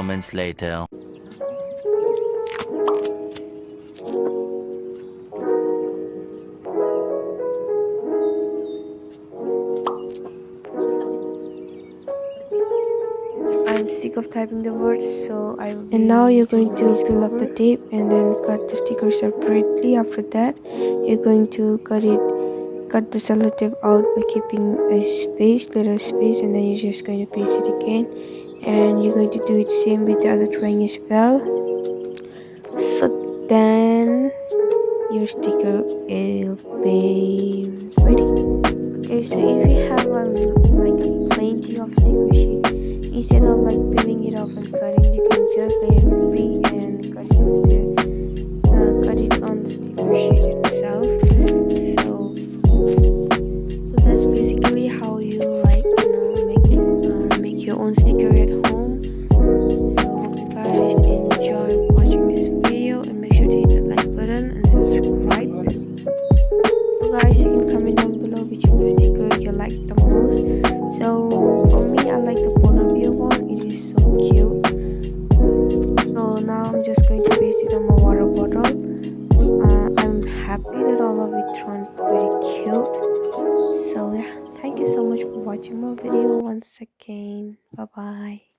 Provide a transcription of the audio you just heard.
moments later. I'm sick of typing the words, and now you're going to peel off the tape and then cut the sticker separately. After that, you're going to cut the sellotape out by keeping a little space, and then you're just going to paste it again, and you're going to do it same with the other drawing as well. So then your sticker will be ready. Okay, so if you have like a plenty of sticker sheet, instead of like peeling it off and cutting, you can just let it be and cut it on the sticker sheet itself. So that's basically how you make your own sticker at home. So hope you guys enjoy watching this video, and make sure to hit the like button and subscribe. So guys, you can comment down below which of the sticker you like the most. So for me, I like the polar bear one. It is so cute. So now I'm just going to paste it on my water bottle. I'm happy that all of it turned pretty cute. So yeah, thank you so much for watching my video once again. Bye bye.